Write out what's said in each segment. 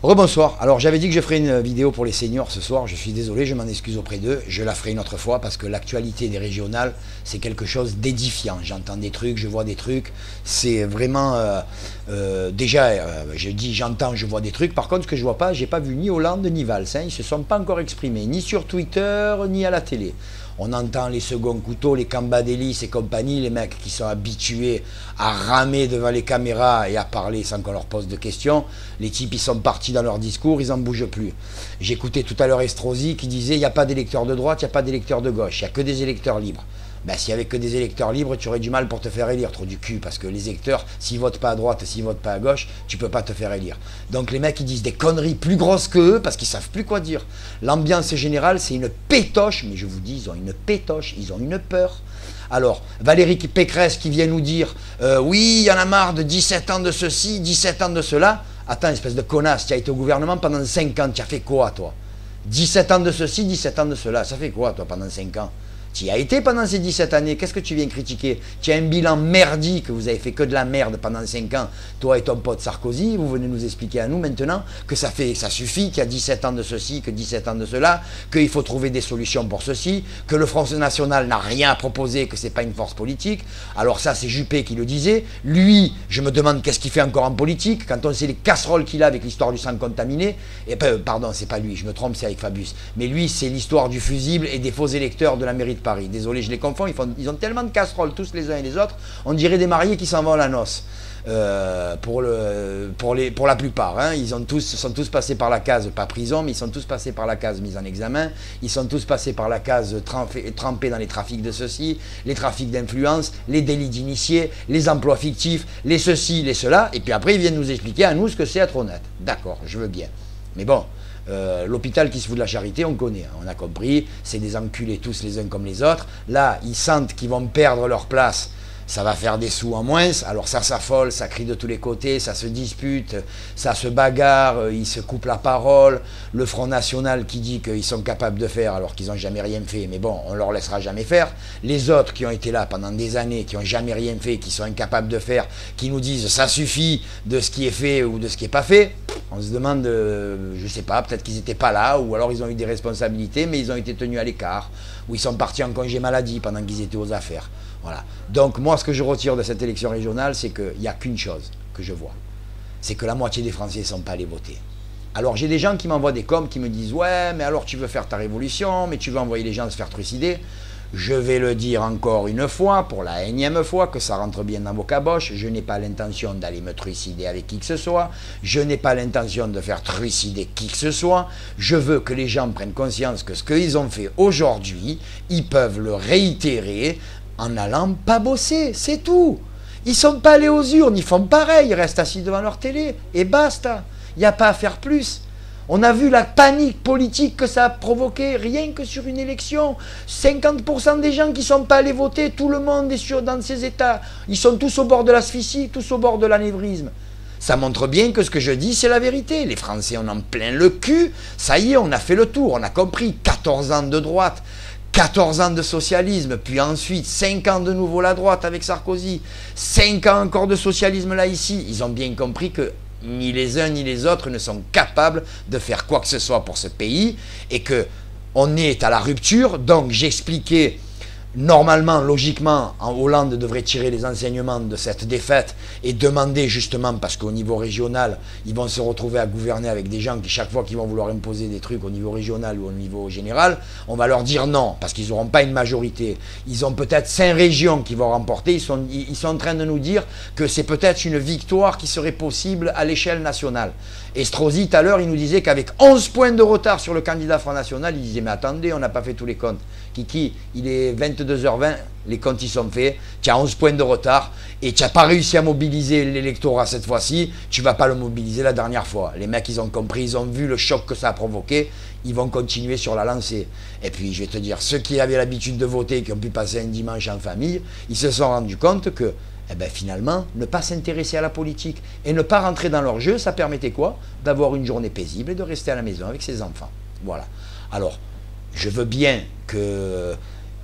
Rebonsoir. Alors j'avais dit que je ferais une vidéo pour les seniors ce soir. Je suis désolé, je m'en excuse auprès d'eux. Je la ferai une autre fois parce que l'actualité des régionales, c'est quelque chose d'édifiant. J'entends des trucs, je vois des trucs. C'est vraiment... je dis j'entends, je vois des trucs. Par contre, ce que je vois pas, j'ai pas vu ni Hollande ni Valls. Hein. Ils se sont pas encore exprimés, ni sur Twitter, ni à la télé. On entend les seconds couteaux, les Cambadélis et compagnie, les mecs qui sont habitués à ramer devant les caméras et à parler sans qu'on leur pose de questions. Les types, ils sont partis dans leur discours, ils n'en bougent plus. J'écoutais tout à l'heure Estrosi qui disait il n'y a pas d'électeurs de droite, il n'y a pas d'électeurs de gauche, il n'y a que des électeurs libres. Ben, s'il n'y avait que des électeurs libres, tu aurais du mal pour te faire élire, trop du cul, parce que les électeurs, s'ils votent pas à droite, s'ils votent pas à gauche, tu peux pas te faire élire. Donc les mecs, ils disent des conneries plus grosses que eux, parce qu'ils savent plus quoi dire. L'ambiance générale, c'est une pétoche, mais je vous dis, ils ont une pétoche, ils ont une peur. Alors, Valérie Pécresse qui vient nous dire oui, il y en a marre de 17 ans de ceci, 17 ans de cela. Attends, espèce de connasse, tu as été au gouvernement pendant 5 ans, tu as fait quoi, toi? 17 ans de ceci, 17 ans de cela, ça fait quoi, toi, pendant 5 ans? Tu y as été pendant ces 17 années, qu'est-ce que tu viens critiquer? Tu as un bilan merdique, vous avez fait que de la merde pendant 5 ans, toi et ton pote Sarkozy, vous venez nous expliquer à nous maintenant que ça suffit, qu'il y a 17 ans de ceci, que 17 ans de cela, qu'il faut trouver des solutions pour ceci, que le Front National n'a rien à proposer, que c'est pas une force politique. Alors ça, c'est Juppé qui le disait. Lui, je me demande qu'est-ce qu'il fait encore en politique, quand on sait les casseroles qu'il a avec l'histoire du sang contaminé, et pardon, c'est pas lui, je me trompe, c'est avec Fabius, mais lui, c'est l'histoire du fusible et des faux électeurs de la mairie de Paris. Désolé, je les confonds, ils ont tellement de casseroles tous les uns et les autres, on dirait des mariés qui s'en vont à la noce. Pour la plupart, hein. Ils sont tous passés par la case, pas prison, mais ils sont tous passés par la case mise en examen, ils sont tous passés par la case trempés dans les trafics de ceci, les trafics d'influence, les délits d'initiés, les emplois fictifs, les ceci, les cela, et puis après ils viennent nous expliquer à nous ce que c'est être honnête. D'accord, je veux bien. Mais bon, l'hôpital qui se fout de la charité, on connaît, hein, on a compris, c'est des enculés tous les uns comme les autres. Là, ils sentent qu'ils vont perdre leur place, ça va faire des sous en moins, alors ça s'affole, ça crie de tous les côtés, ça se dispute, ça se bagarre, ils se coupent la parole. Le Front National qui dit qu'ils sont capables de faire alors qu'ils n'ont jamais rien fait, mais bon, on leur laissera jamais faire. Les autres qui ont été là pendant des années, qui n'ont jamais rien fait, qui sont incapables de faire, qui nous disent ça suffit de ce qui est fait ou de ce qui n'est pas fait. On se demande, je sais pas, peut-être qu'ils n'étaient pas là, ou alors ils ont eu des responsabilités, mais ils ont été tenus à l'écart, ou ils sont partis en congé maladie pendant qu'ils étaient aux affaires. Voilà. Donc moi, ce que je retire de cette élection régionale, c'est qu'il n'y a qu'une chose que je vois. C'est que la moitié des Français ne sont pas allés voter. Alors j'ai des gens qui m'envoient des coms qui me disent « Ouais, mais alors tu veux faire ta révolution, mais tu veux envoyer les gens se faire trucider ». Je vais le dire encore une fois, pour la énième fois, que ça rentre bien dans vos caboches. Je n'ai pas l'intention d'aller me trucider avec qui que ce soit. Je n'ai pas l'intention de faire trucider qui que ce soit. Je veux que les gens prennent conscience que ce qu'ils ont fait aujourd'hui, ils peuvent le réitérer en n'allant pas bosser, c'est tout. Ils ne sont pas allés aux urnes, ils font pareil, ils restent assis devant leur télé, et basta. Il n'y a pas à faire plus. On a vu la panique politique que ça a provoqué, rien que sur une élection. 50% des gens qui ne sont pas allés voter, tout le monde est dans ces états. Ils sont tous au bord de l'asphyxie, tous au bord de l'anévrisme. Ça montre bien que ce que je dis, c'est la vérité. Les Français en ont plein le cul. Ça y est, on a fait le tour, on a compris. 14 ans de droite, 14 ans de socialisme, puis ensuite 5 ans de nouveau la droite avec Sarkozy, 5 ans encore de socialisme là ici. Ils ont bien compris que ni les uns ni les autres ne sont capables de faire quoi que ce soit pour ce pays et qu'on est à la rupture. Donc j'expliquais, normalement, logiquement, Hollande devrait tirer les enseignements de cette défaite et demander justement, parce qu'au niveau régional, ils vont se retrouver à gouverner avec des gens qui, chaque fois qu'ils vont vouloir imposer des trucs au niveau régional ou au niveau général, on va leur dire non, parce qu'ils n'auront pas une majorité. Ils ont peut-être 5 régions qui vont remporter, ils sont en train de nous dire que c'est peut-être une victoire qui serait possible à l'échelle nationale. Estrosi, tout à l'heure, il nous disait qu'avec 11 points de retard sur le candidat Front National, il disait, mais attendez, on n'a pas fait tous les comptes. Kiki, il est 22h20, les comptes y sont faits, tu as 11 points de retard et tu n'as pas réussi à mobiliser l'électorat cette fois-ci, tu ne vas pas le mobiliser la dernière fois. Les mecs, ils ont compris, ils ont vu le choc que ça a provoqué, ils vont continuer sur la lancée. Et puis, je vais te dire, ceux qui avaient l'habitude de voter, qui ont pu passer un dimanche en famille, ils se sont rendus compte que, eh ben, finalement, ne pas s'intéresser à la politique et ne pas rentrer dans leur jeu, ça permettait quoi? D'avoir une journée paisible et de rester à la maison avec ses enfants. Voilà. Alors, je veux bien que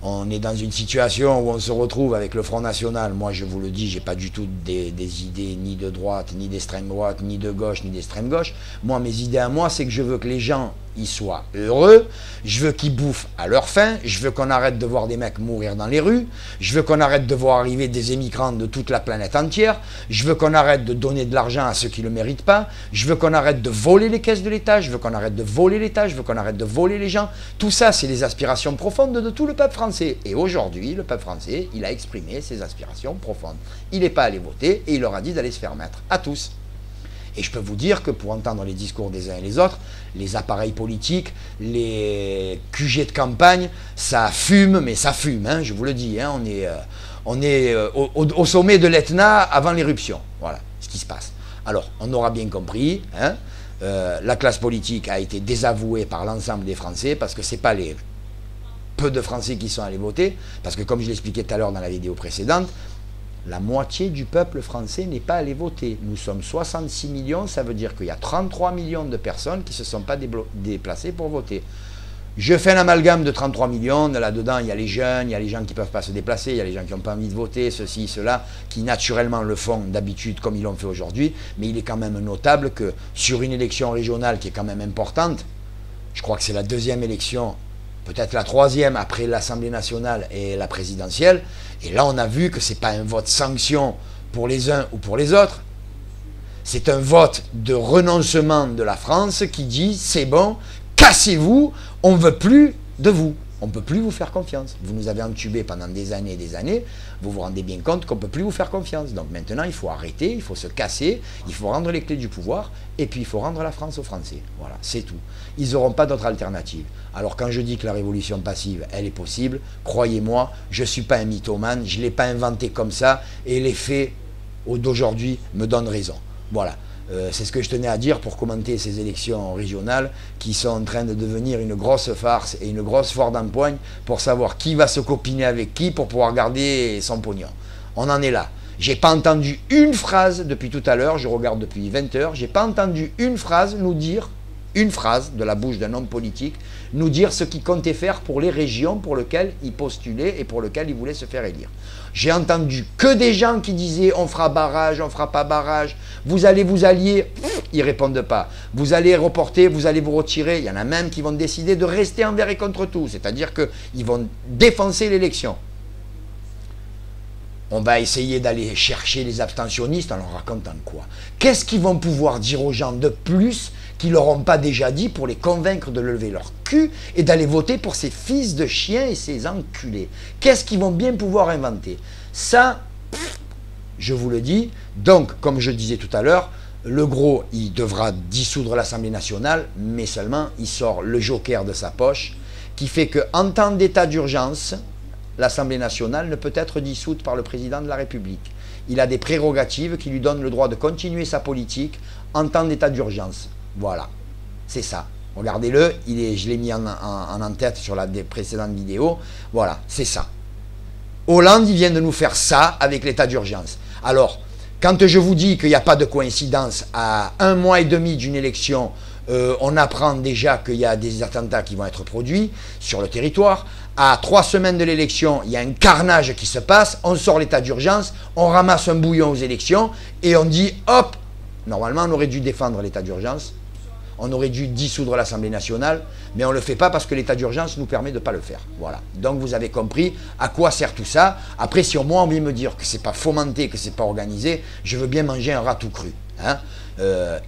On est dans une situation où on se retrouve avec le Front National. Moi, je vous le dis, j'ai pas du tout des idées ni de droite, ni d'extrême droite, ni de gauche, ni d'extrême gauche. Moi, mes idées à moi, c'est que je veux que les gens y soient heureux. Je veux qu'ils bouffent à leur faim. Je veux qu'on arrête de voir des mecs mourir dans les rues. Je veux qu'on arrête de voir arriver des émigrants de toute la planète entière. Je veux qu'on arrête de donner de l'argent à ceux qui ne le méritent pas. Je veux qu'on arrête de voler les caisses de l'État. Je veux qu'on arrête de voler l'État. Je veux qu'on arrête de voler les gens. Tout ça, c'est les aspirations profondes de tout le peuple français. Et aujourd'hui, le peuple français, il a exprimé ses aspirations profondes. Il n'est pas allé voter et il leur a dit d'aller se faire mettre. À tous. Et je peux vous dire que pour entendre les discours des uns et les autres, les appareils politiques, les QG de campagne, ça fume, mais ça fume, hein, je vous le dis. Hein, on est au sommet de l'Etna avant l'éruption. Voilà ce qui se passe. Alors, on aura bien compris, hein, la classe politique a été désavouée par l'ensemble des Français parce que ce n'est pas les peu de Français qui sont allés voter, parce que comme je l'expliquais tout à l'heure dans la vidéo précédente, la moitié du peuple français n'est pas allé voter. Nous sommes 66 millions, ça veut dire qu'il y a 33 millions de personnes qui ne se sont pas déplacées pour voter. Je fais un amalgame de 33 millions, là-dedans il y a les jeunes, il y a les gens qui ne peuvent pas se déplacer, il y a les gens qui n'ont pas envie de voter, ceci, cela, qui naturellement le font d'habitude comme ils l'ont fait aujourd'hui, mais il est quand même notable que sur une élection régionale qui est quand même importante, je crois que c'est la deuxième élection, peut-être la troisième après l'Assemblée nationale et la présidentielle, et là on a vu que ce n'est pas un vote sanction pour les uns ou pour les autres, c'est un vote de renoncement de la France qui dit c'est bon, cassez-vous, on ne veut plus de vous, on ne peut plus vous faire confiance. Vous nous avez entubés pendant des années, vous vous rendez bien compte qu'on ne peut plus vous faire confiance. Donc maintenant il faut arrêter, il faut se casser, il faut rendre les clés du pouvoir, et puis il faut rendre la France aux Français. Voilà, c'est tout. Ils n'auront pas d'autre alternative. Alors quand je dis que la révolution passive, elle est possible, croyez-moi, je ne suis pas un mythomane, je ne l'ai pas inventé comme ça, et les faits d'aujourd'hui me donnent raison. Voilà. C'est ce que je tenais à dire pour commenter ces élections régionales qui sont en train de devenir une grosse farce et une grosse foire d'empoigne pour savoir qui va se copiner avec qui pour pouvoir garder son pognon. On en est là. J'ai pas entendu une phrase depuis tout à l'heure, je regarde depuis 20 heures, j'ai pas entendu une phrase nous dire, une phrase de la bouche d'un homme politique, nous dire ce qu'il comptait faire pour les régions pour lesquelles il postulait et pour lesquelles il voulait se faire élire. J'ai entendu que des gens qui disaient on fera barrage, on fera pas barrage, vous allez vous allier, ils répondent pas. Vous allez reporter, vous allez vous retirer, il y en a même qui vont décider de rester envers et contre tout, c'est-à-dire qu'ils vont défoncer l'élection. On va essayer d'aller chercher les abstentionnistes en leur racontant quoi? Qu'est-ce qu'ils vont pouvoir dire aux gens de plus qu'ils leur ont pas déjà dit pour les convaincre de lever leur cul et d'aller voter pour ces fils de chiens et ces enculés? Qu'est-ce qu'ils vont bien pouvoir inventer? Ça, je vous le dis. Donc, comme je disais tout à l'heure, le gros, il devra dissoudre l'Assemblée nationale, mais seulement il sort le joker de sa poche, qui fait qu'en temps d'état d'urgence, l'Assemblée nationale ne peut être dissoute par le président de la République. Il a des prérogatives qui lui donnent le droit de continuer sa politique en temps d'état d'urgence. Voilà, c'est ça. Regardez-le, je l'ai mis en tête sur la précédente vidéo. Voilà, c'est ça. Hollande, il vient de nous faire ça avec l'état d'urgence. Alors, quand je vous dis qu'il n'y a pas de coïncidence, à 1 mois et demi d'une élection, on apprend déjà qu'il y a des attentats qui vont être produits sur le territoire. À 3 semaines de l'élection, il y a un carnage qui se passe, on sort l'état d'urgence, on ramasse un bouillon aux élections et on dit hop, normalement on aurait dû défendre l'état d'urgence, on aurait dû dissoudre l'Assemblée nationale, mais on ne le fait pas parce que l'état d'urgence nous permet de ne pas le faire. Voilà. Donc vous avez compris à quoi sert tout ça. Après, si moi on vient me dire que ce n'est pas fomenté, que ce n'est pas organisé, je veux bien manger un rat tout cru. Hein.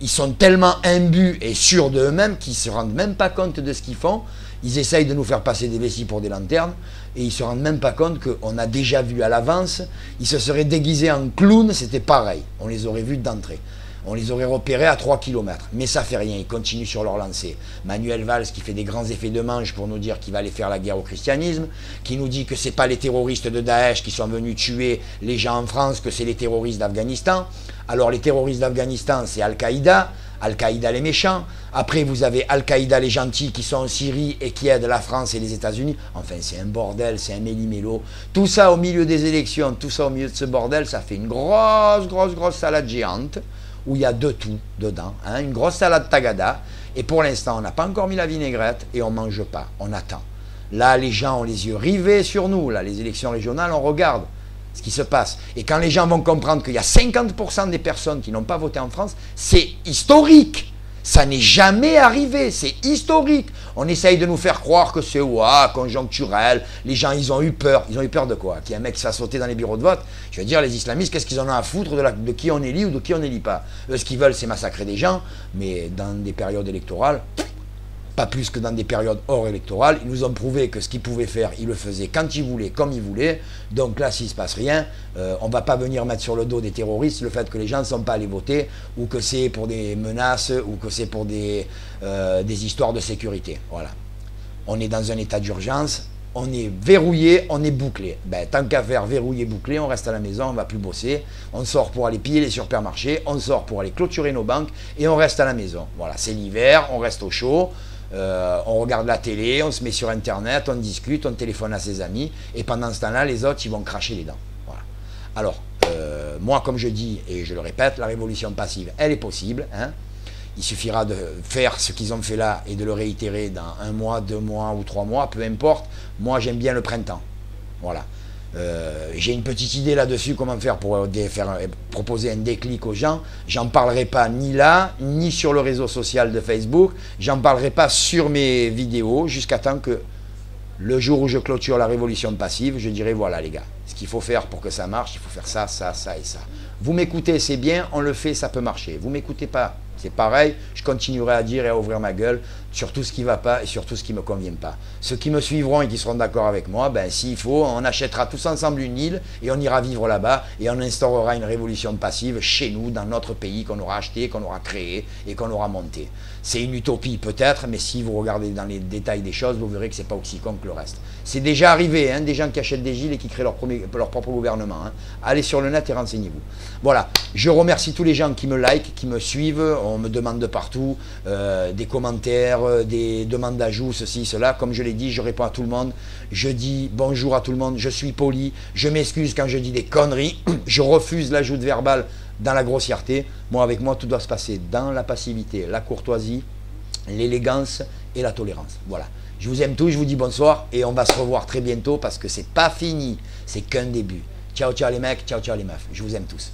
Ils sont tellement imbus et sûrs d'eux-mêmes qu'ils ne se rendent même pas compte de ce qu'ils font. Ils essayent de nous faire passer des vessies pour des lanternes et ils ne se rendent même pas compte qu'on a déjà vu à l'avance. Ils se seraient déguisés en clowns, c'était pareil. On les aurait vus d'entrée. On les aurait repérés à 3 km. Mais ça fait rien, ils continuent sur leur lancée. Manuel Valls qui fait des grands effets de manche pour nous dire qu'il va aller faire la guerre au christianisme, qui nous dit que ce n'est pas les terroristes de Daesh qui sont venus tuer les gens en France, que c'est les terroristes d'Afghanistan. Alors les terroristes d'Afghanistan, c'est Al-Qaïda. Al-Qaïda les méchants. Après, vous avez Al-Qaïda les gentils qui sont en Syrie et qui aident la France et les États-Unis. Enfin, c'est un bordel, c'est un méli-mélo. Tout ça au milieu des élections, tout ça au milieu de ce bordel, ça fait une grosse salade géante où il y a de tout dedans. Hein, une grosse salade tagada. Et pour l'instant, on n'a pas encore mis la vinaigrette et on ne mange pas. On attend. Là, les gens ont les yeux rivés sur nous. Là, les élections régionales, on regarde ce qui se passe. Et quand les gens vont comprendre qu'il y a 50% des personnes qui n'ont pas voté en France, c'est historique. Ça n'est jamais arrivé, c'est historique. On essaye de nous faire croire que c'est conjoncturel. Les gens, ils ont eu peur. Ils ont eu peur de quoi? Qu'il y ait un mec qui se fasse sauter dans les bureaux de vote. Je veux dire, les islamistes, qu'est-ce qu'ils en ont à foutre de qui on élit ou de qui on n'élit pas? Eux, ce qu'ils veulent, c'est massacrer des gens, mais dans des périodes électorales, pas plus que dans des périodes hors électorales. Ils nous ont prouvé que ce qu'ils pouvaient faire, ils le faisaient quand ils voulaient, comme ils voulaient. Donc là, s'il ne se passe rien, on ne va pas venir mettre sur le dos des terroristes le fait que les gens ne sont pas allés voter, ou que c'est pour des menaces, ou que c'est pour des histoires de sécurité. Voilà. On est dans un état d'urgence, on est verrouillé, on est bouclé. Ben, tant qu'à faire verrouillé, bouclé, on reste à la maison, on ne va plus bosser. On sort pour aller piller les supermarchés, on sort pour aller clôturer nos banques, et on reste à la maison. Voilà, c'est l'hiver, on reste au chaud. On regarde la télé, on se met sur internet, on discute, on téléphone à ses amis, et pendant ce temps-là, les autres, ils vont cracher les dents. Voilà. Alors, moi, comme je dis, et je le répète, la révolution passive, elle est possible. Hein. Il suffira de faire ce qu'ils ont fait là et de le réitérer dans 1 mois, 2 mois ou 3 mois, peu importe. Moi, j'aime bien le printemps. Voilà. J'ai une petite idée là-dessus, comment faire pour proposer un déclic aux gens. J'en parlerai pas ni là, ni sur le réseau social de Facebook. J'en parlerai pas sur mes vidéos jusqu'à temps que le jour où je clôture la révolution passive, je dirai voilà les gars, ce qu'il faut faire pour que ça marche, il faut faire ça, ça, ça et ça. Vous m'écoutez, c'est bien, on le fait, ça peut marcher. Vous m'écoutez pas, c'est pareil, je continuerai à dire et à ouvrir ma gueule sur tout ce qui ne va pas et sur tout ce qui ne me convient pas. Ceux qui me suivront et qui seront d'accord avec moi, ben, s'il faut, on achètera tous ensemble une île et on ira vivre là-bas et on instaurera une révolution passive chez nous, dans notre pays qu'on aura acheté, qu'on aura créé et qu'on aura monté. C'est une utopie peut-être, mais si vous regardez dans les détails des choses, vous verrez que ce n'est pas aussi con que le reste. C'est déjà arrivé, hein, des gens qui achètent des îles et qui créent leur propre gouvernement. Hein. Allez sur le net et renseignez-vous. Voilà, je remercie tous les gens qui me likent, qui me suivent. On me demande de partout des commentaires, des demandes d'ajout, ceci, cela. Comme je l'ai dit, je réponds à tout le monde. Je dis bonjour à tout le monde, je suis poli. Je m'excuse quand je dis des conneries. Je refuse l'ajout verbal dans la grossièreté. Moi, avec moi, tout doit se passer dans la passivité, la courtoisie, l'élégance et la tolérance. Voilà. Je vous aime tous, je vous dis bonsoir et on va se revoir très bientôt parce que c'est pas fini, c'est qu'un début. Ciao, ciao les mecs, ciao, ciao les meufs. Je vous aime tous.